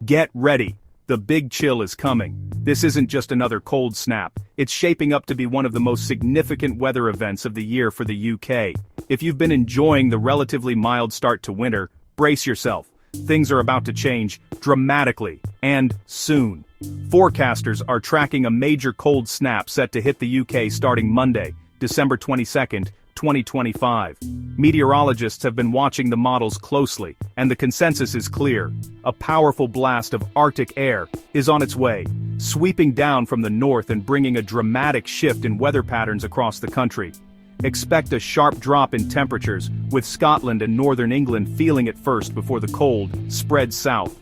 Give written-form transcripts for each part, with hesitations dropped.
Get ready. The big chill is coming. This isn't just another cold snap. It's shaping up to be one of the most significant weather events of the year for the UK. If you've been enjoying the relatively mild start to winter, brace yourself. Things are about to change dramatically, and soon. Forecasters are tracking a major cold snap set to hit the UK starting Monday, December 22nd, 2025. Meteorologists have been watching the models closely, and the consensus is clear. A powerful blast of Arctic air is on its way, sweeping down from the north and bringing a dramatic shift in weather patterns across the country. Expect a sharp drop in temperatures, with Scotland and northern England feeling it first before the cold spreads south.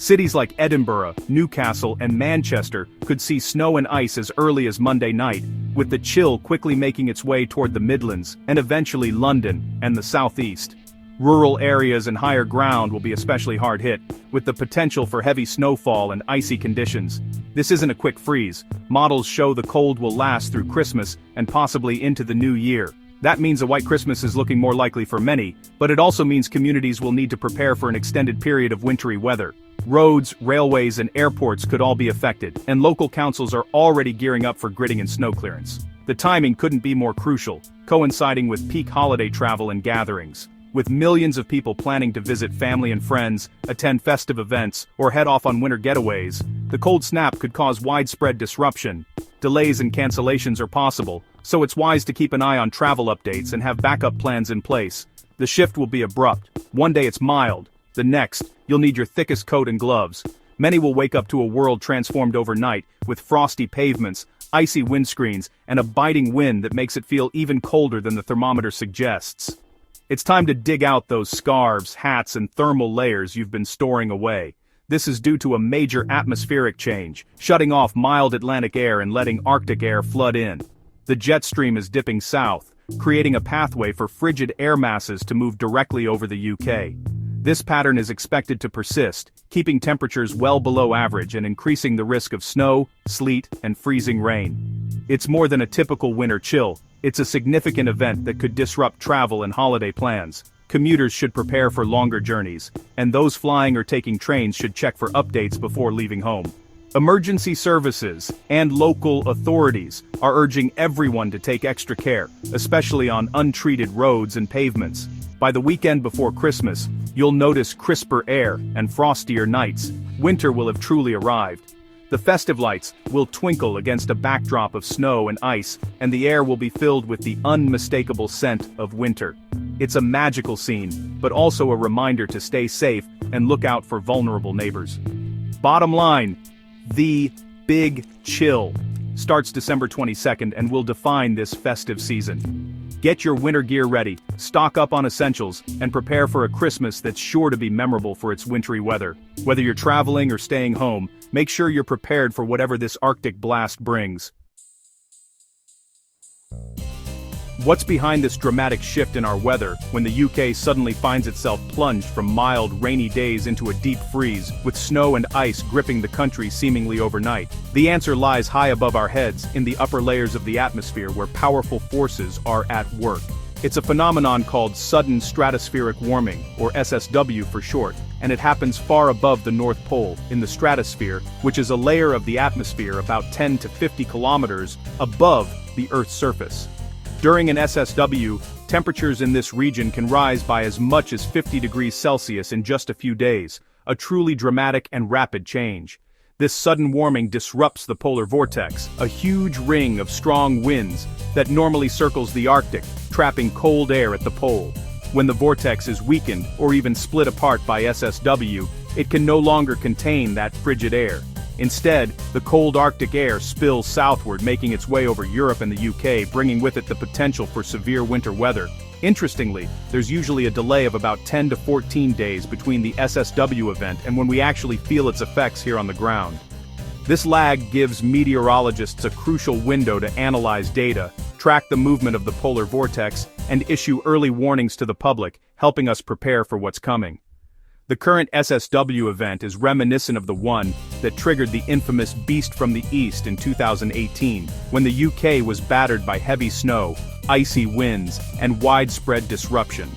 Cities like Edinburgh, Newcastle, and Manchester could see snow and ice as early as Monday night, with the chill quickly making its way toward the Midlands and eventually London and the southeast. Rural areas and higher ground will be especially hard hit, with the potential for heavy snowfall and icy conditions. This isn't a quick freeze. Models show the cold will last through Christmas and possibly into the new year. That means a white Christmas is looking more likely for many, but it also means communities will need to prepare for an extended period of wintry weather. Roads, railways, and airports could all be affected, and local councils are already gearing up for gridding and snow clearance. The timing couldn't be more crucial, coinciding with peak holiday travel and gatherings. With millions of people planning to visit family and friends, attend festive events, or head off on winter getaways, the cold snap could cause widespread disruption. Delays and cancellations are possible, so it's wise to keep an eye on travel updates and have backup plans in place. The shift will be abrupt. One day it's mild. The next, you'll need your thickest coat and gloves. Many will wake up to a world transformed overnight, with frosty pavements, icy windscreens, and a biting wind that makes it feel even colder than the thermometer suggests. It's time to dig out those scarves, hats, and thermal layers you've been storing away. This is due to a major atmospheric change, shutting off mild Atlantic air and letting Arctic air flood in. The jet stream is dipping south, creating a pathway for frigid air masses to move directly over the UK. This pattern is expected to persist, keeping temperatures well below average and increasing the risk of snow, sleet, and freezing rain. It's more than a typical winter chill. It's a significant event that could disrupt travel and holiday plans. Commuters should prepare for longer journeys, and those flying or taking trains should check for updates before leaving home. Emergency services and local authorities are urging everyone to take extra care, especially on untreated roads and pavements. By the weekend before Christmas, you'll notice crisper air and frostier nights. Winter will have truly arrived. The festive lights will twinkle against a backdrop of snow and ice, and the air will be filled with the unmistakable scent of winter. It's a magical scene, but also a reminder to stay safe and look out for vulnerable neighbors. Bottom line, the big chill starts December 22nd and will define this festive season. Get your winter gear ready, stock up on essentials, and prepare for a Christmas that's sure to be memorable for its wintry weather. Whether you're traveling or staying home, make sure you're prepared for whatever this Arctic blast brings. What's behind this dramatic shift in our weather when the UK suddenly finds itself plunged from mild, rainy days into a deep freeze, with snow and ice gripping the country seemingly overnight? The answer lies high above our heads, in the upper layers of the atmosphere where powerful forces are at work. It's a phenomenon called sudden stratospheric warming, or SSW for short, and it happens far above the North Pole, in the stratosphere, which is a layer of the atmosphere about 10 to 50 kilometers above the Earth's surface. During an SSW, temperatures in this region can rise by as much as 50 degrees Celsius in just a few days, a truly dramatic and rapid change. This sudden warming disrupts the polar vortex, a huge ring of strong winds that normally circles the Arctic, trapping cold air at the pole. When the vortex is weakened or even split apart by SSW, it can no longer contain that frigid air. Instead, the cold Arctic air spills southward, making its way over Europe and the UK, bringing with it the potential for severe winter weather. Interestingly, there's usually a delay of about 10 to 14 days between the SSW event and when we actually feel its effects here on the ground. This lag gives meteorologists a crucial window to analyze data, track the movement of the polar vortex, and issue early warnings to the public, helping us prepare for what's coming. The current SSW event is reminiscent of the one that triggered the infamous Beast from the East in 2018, when the UK was battered by heavy snow, icy winds, and widespread disruption.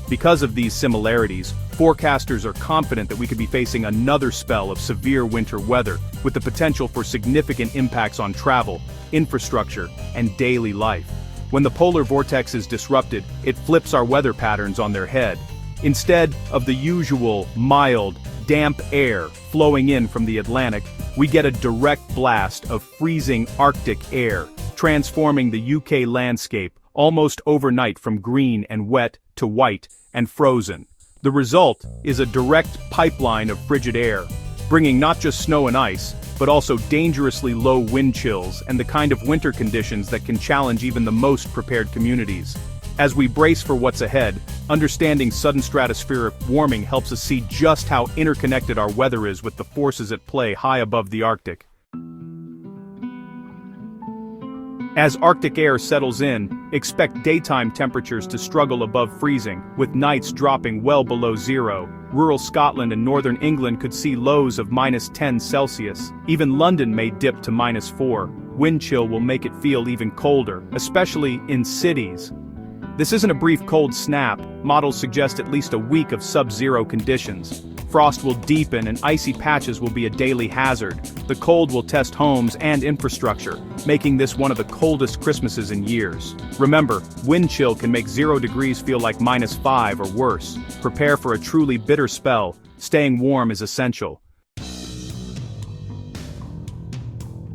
Because of these similarities, Forecasters are confident that we could be facing another spell of severe winter weather, with the potential for significant impacts on travel, infrastructure, and daily life. When the polar vortex is disrupted, it flips our weather patterns on their head. Instead of the usual, mild, damp air flowing in from the Atlantic, we get a direct blast of freezing Arctic air, transforming the UK landscape almost overnight from green and wet to white and frozen. The result is a direct pipeline of frigid air, bringing not just snow and ice, but also dangerously low wind chills and the kind of winter conditions that can challenge even the most prepared communities. As we brace for what's ahead, understanding sudden stratospheric warming helps us see just how interconnected our weather is with the forces at play high above the Arctic. As Arctic air settles in, expect daytime temperatures to struggle above freezing, with nights dropping well below zero. Rural Scotland and northern England could see lows of -10°C. Even London may dip to -4. Wind chill will make it feel even colder, especially in cities. This isn't a brief cold snap. Models suggest at least a week of sub-zero conditions. Frost will deepen and icy patches will be a daily hazard. The cold will test homes and infrastructure, making this one of the coldest Christmases in years. Remember, wind chill can make 0 degrees feel like -5 or worse. Prepare for a truly bitter spell. Staying warm is essential.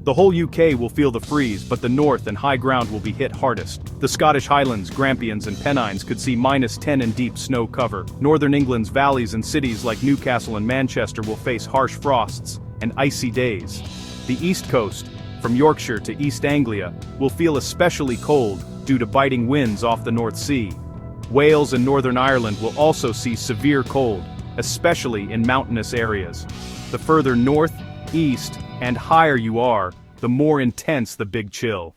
The whole UK will feel the freeze, but the north and high ground will be hit hardest. The Scottish Highlands, Grampians and Pennines could see -10 and deep snow cover. Northern England's valleys and cities like Newcastle and Manchester will face harsh frosts and icy days. The East Coast, from Yorkshire to East Anglia, will feel especially cold due to biting winds off the North Sea. Wales and Northern Ireland will also see severe cold, especially in mountainous areas. The further north, east, and higher you are, the more intense the big chill.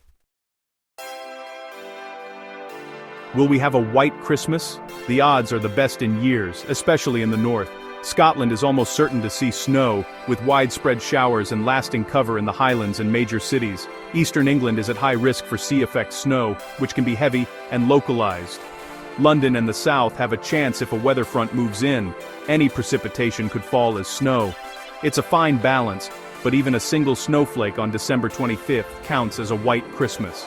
Will we have a white Christmas? The odds are the best in years, especially in the north. Scotland is almost certain to see snow, with widespread showers and lasting cover in the Highlands and major cities. Eastern England is at high risk for sea-effect snow, which can be heavy and localized. London and the south have a chance if a weather front moves in. Any precipitation could fall as snow. It's a fine balance, but even a single snowflake on December 25th counts as a white Christmas.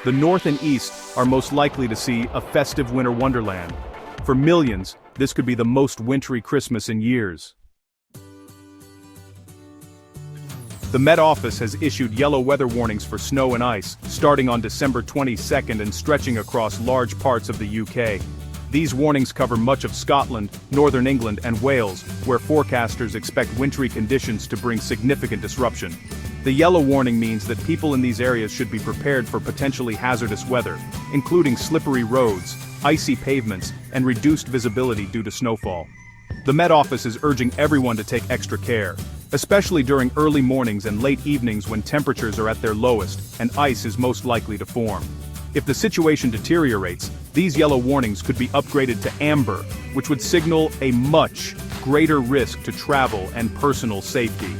The north and east are most likely to see a festive winter wonderland. For millions, this could be the most wintry Christmas in years. The Met Office has issued yellow weather warnings for snow and ice, starting on December 22nd and stretching across large parts of the UK. These warnings cover much of Scotland, Northern England and Wales, where forecasters expect wintry conditions to bring significant disruption. The yellow warning means that people in these areas should be prepared for potentially hazardous weather, including slippery roads, icy pavements, and reduced visibility due to snowfall. The Met Office is urging everyone to take extra care, especially during early mornings and late evenings when temperatures are at their lowest and ice is most likely to form. If the situation deteriorates, these yellow warnings could be upgraded to amber, which would signal a much greater risk to travel and personal safety.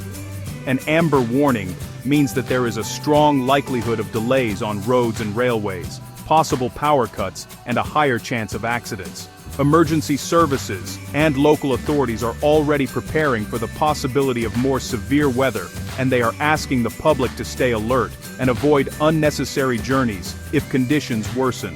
An amber warning means that there is a strong likelihood of delays on roads and railways, possible power cuts, and a higher chance of accidents. Emergency services and local authorities are already preparing for the possibility of more severe weather, and they are asking the public to stay alert and avoid unnecessary journeys if conditions worsen.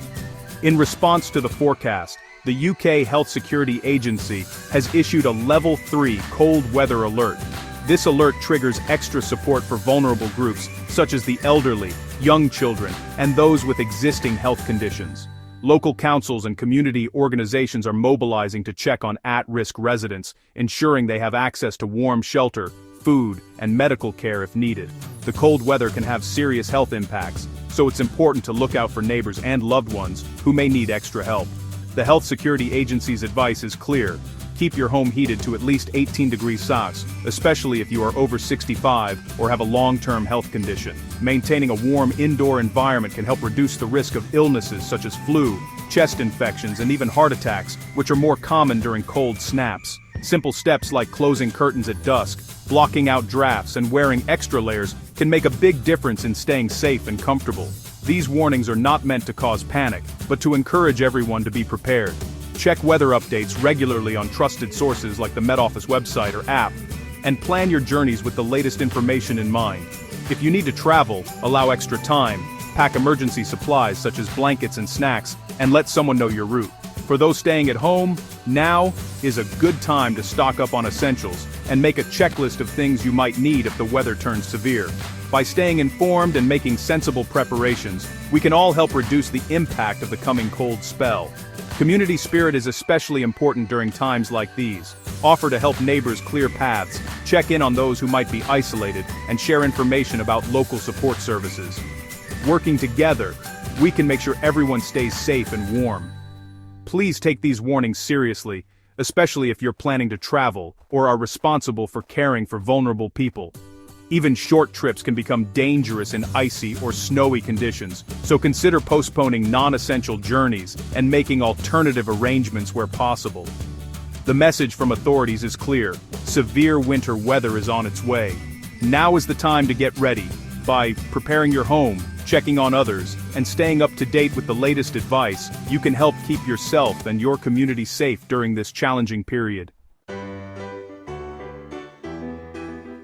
In response to the forecast, the UK Health Security Agency has issued a Level 3 cold weather alert. This alert triggers extra support for vulnerable groups, such as the elderly, young children, and those with existing health conditions. Local councils and community organizations are mobilizing to check on at-risk residents, ensuring they have access to warm shelter, food, and medical care if needed. The cold weather can have serious health impacts, so it's important to look out for neighbors and loved ones who may need extra help. The Health Security Agency's advice is clear. Keep your home heated to at least 18 degrees Celsius, especially if you are over 65 or have a long-term health condition. Maintaining a warm indoor environment can help reduce the risk of illnesses such as flu, chest infections, and even heart attacks, which are more common during cold snaps. Simple steps like closing curtains at dusk, blocking out drafts, and wearing extra layers can make a big difference in staying safe and comfortable. These warnings are not meant to cause panic, but to encourage everyone to be prepared. Check weather updates regularly on trusted sources like the Met Office website or app, and plan your journeys with the latest information in mind. If you need to travel, allow extra time, pack emergency supplies such as blankets and snacks, and let someone know your route. For those staying at home, now is a good time to stock up on essentials and make a checklist of things you might need if the weather turns severe. By staying informed and making sensible preparations, we can all help reduce the impact of the coming cold spell. Community spirit is especially important during times like these. Offer to help neighbors clear paths, check in on those who might be isolated, and share information about local support services. Working together, we can make sure everyone stays safe and warm. Please take these warnings seriously, especially if you're planning to travel or are responsible for caring for vulnerable people. Even short trips can become dangerous in icy or snowy conditions, so consider postponing non-essential journeys and making alternative arrangements where possible. The message from authorities is clear: severe winter weather is on its way. Now is the time to get ready. By preparing your home, checking on others, and staying up to date with the latest advice, you can help keep yourself and your community safe during this challenging period.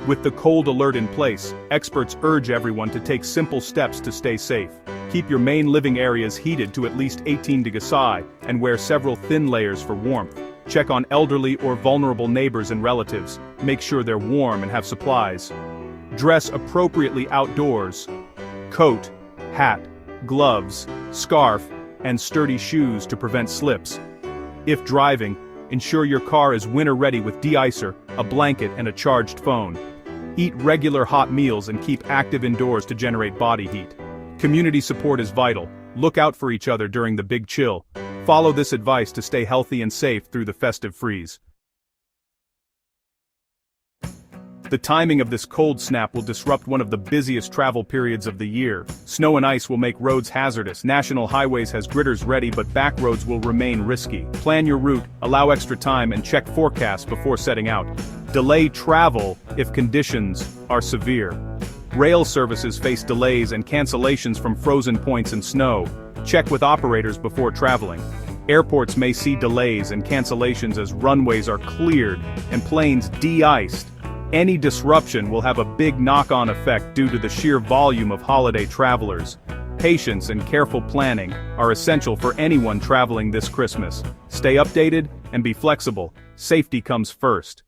With the cold alert in place, experts urge everyone to take simple steps to stay safe. Keep your main living areas heated to at least 18 degrees Celsius and wear several thin layers for warmth. Check on elderly or vulnerable neighbors and relatives. Make sure they're warm and have supplies. Dress appropriately outdoors. Coat, hat, gloves, scarf, and sturdy shoes to prevent slips. If driving, ensure your car is winter-ready with de-icer, a blanket, and a charged phone. Eat regular hot meals and keep active indoors to generate body heat. Community support is vital. Look out for each other during the big chill. Follow this advice to stay healthy and safe through the festive freeze. The timing of this cold snap will disrupt one of the busiest travel periods of the year. Snow and ice will make roads hazardous. National highways has gritters ready, but back roads will remain risky. Plan your route, allow extra time, and check forecasts before setting out. Delay travel if conditions are severe. Rail services face delays and cancellations from frozen points and snow. Check with operators before traveling. Airports may see delays and cancellations as runways are cleared and planes de-iced. Any disruption will have a big knock-on effect due to the sheer volume of holiday travelers. Patience and careful planning are essential for anyone traveling this Christmas. Stay updated and be flexible. Safety comes first.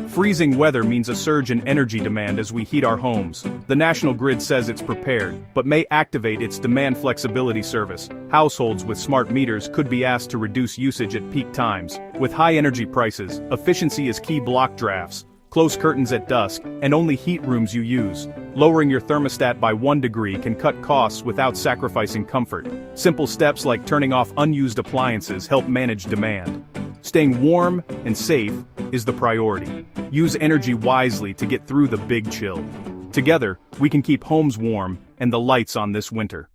Freezing weather means a surge in energy demand as we heat our homes. The national grid says it's prepared, but may activate its demand flexibility service. Households with smart meters could be asked to reduce usage at peak times. With high energy prices, efficiency is key. Block drafts, close curtains at dusk, and only heat rooms you use. Lowering your thermostat by 1 degree can cut costs without sacrificing comfort. Simple steps like turning off unused appliances help manage demand. Staying warm and safe is the priority. Use energy wisely to get through the big chill. Together, we can keep homes warm and the lights on this winter.